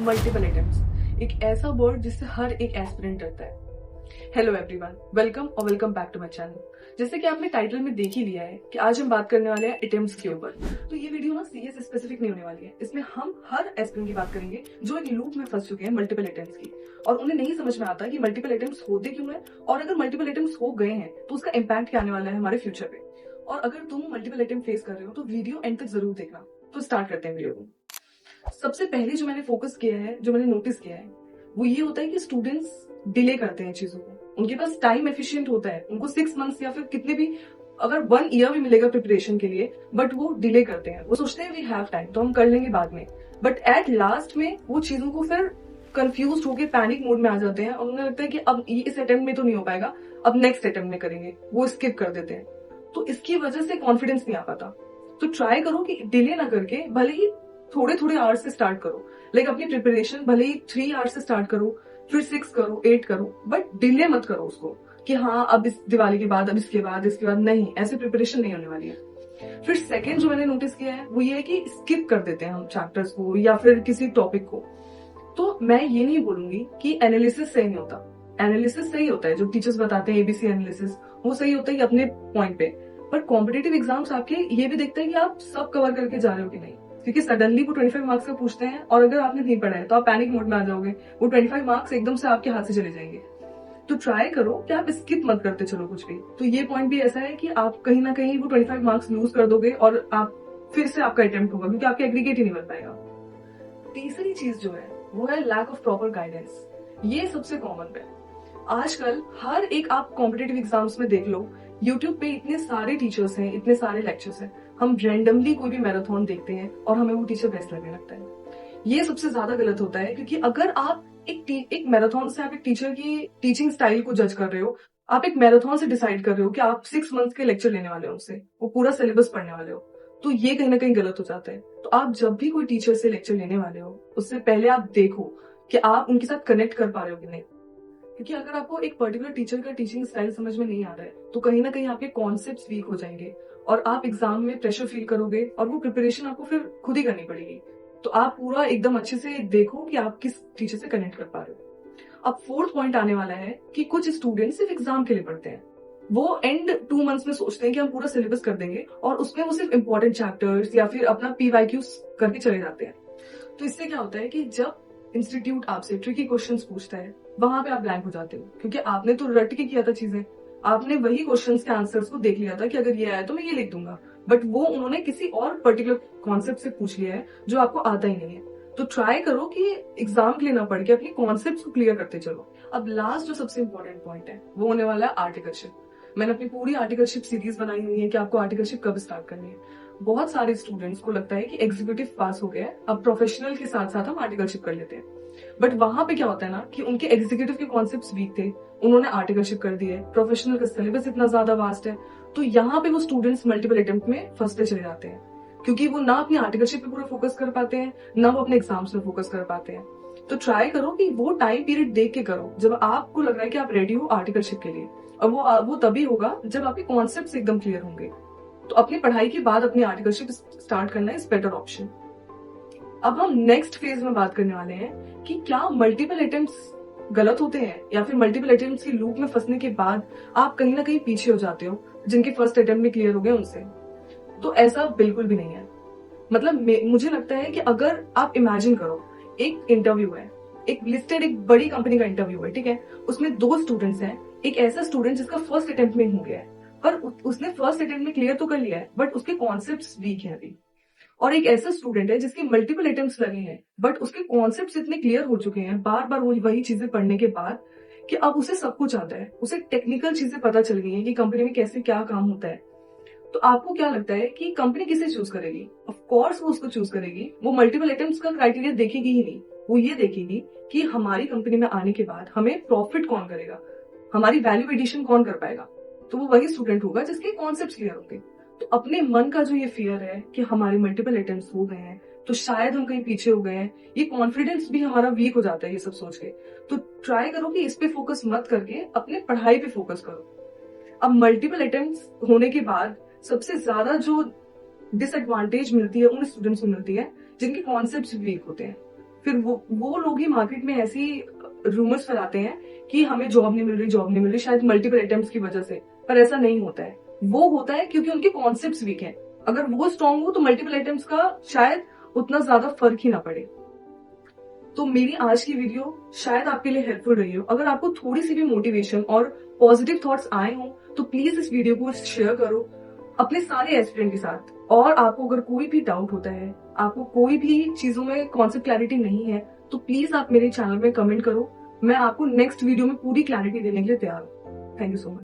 Multiple attempts एक ऐसा word जिससे हर एक एस्पिरेंट डरता है। हेलो एवरीवन, वेलकम और welcome back to my channel. जैसे कि आपने टाइटल में देख ही लिया है कि आज हम बात करने वाले हैं अटेम्प्ट्स के ऊपर। तो ये वीडियो ना सीएस स्पेसिफिक नहीं होने वाली है। इसमें हम हर एस्पिरेंट की बात करेंगे जो एक लूप में फंस चुके हैं मल्टीपल अटेम्प्ट्स की, और उन्हें नहीं समझ में आता कि मल्टीपल अटेम्प्ट्स होते क्यों हैं, और अगर मल्टीपल अटेम्प्ट्स हो गए हैं तो उसका इम्पैक्ट क्या आने वाला है हमारे फ्यूचर पे। और अगर तुम मल्टीपल अटेम्प्ट फेस कर रहे हो तो वीडियो एंड तक जरूर देखना। तो स्टार्ट करते हैं वीडियो को। सबसे पहले जो मैंने फोकस किया है, जो मैंने नोटिस किया है, वो ये होता है कि स्टूडेंट्स डिले करते हैं चीजों को। उनके पास टाइम एफिशिएंट होता है, उनको 6 मंथ्स या फिर कितने भी, अगर 1 ईयर भी मिलेगा प्रिपरेशन के लिए, बट वो डिले करते हैं। वो सोचते हैं वी हैव टाइम तो हम कर लेंगे बाद में, बट एट लास्ट में वो चीजों को फिर कंफ्यूज होकर पैनिक मोड में आ जाते हैं और उन्हें लगता है कि अब ये इस अटेम्प्ट में तो नहीं हो पाएगा, अब नेक्स्ट अटेम्प्ट में करेंगे, वो स्किप कर देते हैं। तो इसकी वजह से कॉन्फिडेंस नहीं आ पाता। तो ट्राई करो कि डिले ना करके भले ही थोड़े थोड़े आवर्स से स्टार्ट करो। लाइक अपनी प्रिपरेशन भले ही 3 आवर्स से स्टार्ट करो, फिर 6 करो, 8 करो, बट डिले मत करो उसको कि हाँ अब इस दिवाली के बाद, अब इसके बाद नहीं, ऐसे प्रिपरेशन नहीं होने वाली है। फिर सेकंड जो मैंने नोटिस किया है वो ये है कि स्किप कर देते हैं हम चैप्टर्स को या फिर किसी टॉपिक को। तो मैं ये नहीं बोलूंगी कि एनालिसिस सही नहीं होता। एनालिसिस सही होता है, जो टीचर्स बताते हैं एबीसी एनालिसिस, वो सही होता है अपने पॉइंट पे। पर कॉम्पिटेटिव एग्जाम्स आपके ये भी देखते हैं कि आप सब कवर करके जा रहे हो कि नहीं, क्योंकि सडनली वो 25 मार्क्स का पूछते हैं और अगर आपने नहीं पढ़ा है तो आप पैनिक मोड में आ जाओगे। वो 25 मार्क्स एकदम से आपके हाथ से चले जाएंगे। तो ट्राई करो कि आप स्किप मत करते चलो कुछ भी। तो ये पॉइंट भी ऐसा है कि आप कहीं ना कहीं वो 25 मार्क्स लूज कर दोगे और आप फिर से आपका अटेम्प्ट होगा, क्योंकि आपके एग्रीगेट ही नहीं बन पाएगा। तीसरी चीज जो है वो है लैक ऑफ प्रॉपर गाइडेंस। ये सबसे कॉमन है आजकल। हर एक आप कॉम्पिटेटिव एग्जाम्स में देख लो, यूट्यूब पे इतने सारे टीचर्स हैं, इतने सारे लेक्चर्स हैं, हम रैंडमली कोई भी मैराथन देखते हैं और हमें वो टीचर बेस्ट लगने लगता है। ये सबसे ज्यादा गलत होता है, क्योंकि अगर आप एक मैराथन से आप एक टीचर की टीचिंग स्टाइल को जज कर रहे हो, आप एक मैराथन से डिसाइड कर रहे हो कि आप 6 मंथ्स के लेक्चर लेने वाले हो, उनसे वो पूरा सिलेबस पढ़ने वाले हो, तो ये कहीं ना कहीं गलत हो जाता है। तो आप जब भी कोई टीचर से लेक्चर लेने वाले हो, उससे पहले आप देखो कि आप उनके साथ कनेक्ट कर पा रहे हो कि नहीं। क्योंकि अगर आपको एक पर्टिकुलर टीचर का टीचिंग स्टाइल समझ में नहीं आ रहा है तो कहीं ना कहीं आपके कॉन्सेप्ट्स वीक हो जाएंगे और आप एग्जाम में प्रेशर फील करोगे और वो प्रिपरेशन आपको फिर खुद ही करनी पड़ेगी। तो आप पूरा एकदम अच्छे से देखो कि आप किस टीचर से कनेक्ट कर पा रहे हो। अब फोर्थ पॉइंट आने वाला है कि कुछ स्टूडेंट सिर्फ एग्जाम के लिए पढ़ते हैं। वो एंड 2 मंथ्स में सोचते हैं कि हम पूरा सिलेबस कर देंगे और उसमें वो सिर्फ इंपॉर्टेंट चैप्टर्स या फिर अपना पीवाईक्यूज करके चले जाते हैं। तो इससे क्या होता है कि जब इंस्टीट्यूट आपसे ट्रिकी क्वेश्चंस पूछता है, वहां पे आप ब्लैंक हो जाते हो, क्योंकि आपने तो रट के किया था चीजें। आपने वही क्वेश्चंस के आंसर्स को देख लिया था कि अगर ये आया तो मैं ये लिख दूंगा, बट वो उन्होंने किसी और पर्टिकुलर कॉन्सेप्ट से पूछ लिया है जो आपको आता ही नहीं है। तो ट्राई करो कि एग्जाम के लिए ना पढ़ के अपनी कॉन्सेप्ट को क्लियर करते चलो। अब लास्ट जो सबसे इंपॉर्टेंट पॉइंट है वो होने वाला है आर्टिकलशिप। मैंने अपनी पूरी आर्टिकलशिप सीरीज बनाई हुई है कि आपको आर्टिकलशिप कब स्टार्ट करनी है। बहुत सारे स्टूडेंट्स को लगता है कि एग्जीक्यूटिव पास हो गया है, अब प्रोफेशनल के साथ साथ हम आर्टिकलशिप कर लेते हैं। बट वहां पे क्या होता है ना कि उनके एग्जीक्यूटिव के कॉन्सेप्ट्स वीक थे, उन्होंने आर्टिकलशिप कर दी है, प्रोफेशनल का सिलेबस इतना ज्यादा वास्ट है, तो यहाँ पे वो स्टूडेंट्स मल्टीपल अटेम्प्ट में फंसते चले जाते हैं, क्योंकि वो ना अपनी आर्टिकलशिप पे पूरा फोकस कर पाते हैं, ना वो अपने एग्जाम्स में फोकस कर पाते हैं। तो ट्राई करो कि वो टाइम पीरियड देख के करो जब आपको लग रहा है कि आप रेडी हो आर्टिकलशिप के लिए, और वो तभी होगा जब आपके कॉन्सेप्ट एकदम क्लियर होंगे। तो अपनी पढ़ाई के बाद अपनी आर्टिकलशिप स्टार्ट करना इज बेटर ऑप्शन। अब हम नेक्स्ट फेज में बात करने वाले हैं कि क्या मल्टीपल अटेम्प्ट्स गलत होते हैं, या फिर मल्टीपल अटेम्प्ट्स की लूप में फंसने के बाद आप कहीं ना कहीं पीछे हो जाते हो जिनके फर्स्ट अटेम्प्ट में क्लियर हो गए उनसे। तो ऐसा बिल्कुल भी नहीं है। मतलब मुझे लगता है कि अगर आप इमेजिन करो, एक इंटरव्यू है, एक लिस्टेड एक बड़ी कंपनी का इंटरव्यू है, ठीक है, उसमें 2 स्टूडेंट्स हैं। एक ऐसा स्टूडेंट जिसका फर्स्ट अटेम्प्ट में हो गया है, पर उसने फर्स्ट अटेम्प्ट में क्लियर तो कर लिया है, बट उसके कॉन्सेप्ट्स वीक है अभी। और एक ऐसा स्टूडेंट है जिसके मल्टीपल अटेम्प्ट्स लगे हैं, बट उसके कॉन्सेप्ट्स इतने क्लियर हो चुके हैं बार बार वही चीजें पढ़ने के बाद कि अब उसे सब कुछ आता है, उसे टेक्निकल चीजें पता चल गई हैं कि कंपनी में कैसे क्या काम होता है। तो आपको क्या लगता है कि कंपनी किसे चूज करेगी? ऑफ कोर्स वो उसको चूज करेगी। वो मल्टीपल अटेम्प्ट्स का क्राइटेरिया देखेगी ही नहीं, वो ये देखेगी कि हमारी कंपनी में आने के बाद हमें प्रॉफिट कौन करेगा, हमारी वैल्यू एडिशन कौन कर पाएगा। तो वो वही स्टूडेंट होगा जिसके कॉन्सेप्ट क्लियर होंगे। तो अपने मन का जो ये फियर है कि हमारे मल्टीपल अटेम्प्ट्स हो गए हैं तो शायद हम कहीं पीछे हो गए हैं, ये कॉन्फिडेंस भी हमारा वीक हो जाता है ये सब सोच के। तो ट्राई करो कि इस पे फोकस मत करके अपने पढ़ाई पे फोकस करो। अब मल्टीपल अटेम्प्ट्स होने के बाद सबसे ज्यादा जो डिसएडवांटेज मिलती है उन स्टूडेंट्स को मिलती है जिनके कॉन्सेप्ट्स वीक होते हैं। फिर वो लोग ही मार्केट में ऐसी रूमर्स फैलाते हैं कि हमें जॉब नहीं मिल रही, शायद मल्टीपल अटेम्प्ट्स की वजह से। पर ऐसा नहीं होता है। वो होता है क्योंकि उनके कॉन्सेप्ट्स वीक हैं। अगर वो स्ट्रांग हो तो मल्टीपल अटेम्प्ट्स का शायद उतना ज्यादा फर्क ही ना पड़े। तो मेरी आज की वीडियो शायद आपके लिए हेल्पफुल रही हो। अगर आपको थोड़ी सी भी मोटिवेशन और पॉजिटिव थॉट्स आए हो तो प्लीज इस वीडियो को शेयर करो अपने सारे एस्पिरेंट के साथ। और आपको अगर कोई भी डाउट होता है, आपको कोई भी चीजों में कॉन्सेप्ट क्लैरिटी नहीं है, तो प्लीज आप मेरे चैनल में कमेंट करो। मैं आपको नेक्स्ट वीडियो में पूरी क्लैरिटी देने के लिए तैयार हूँ। Thank you so much.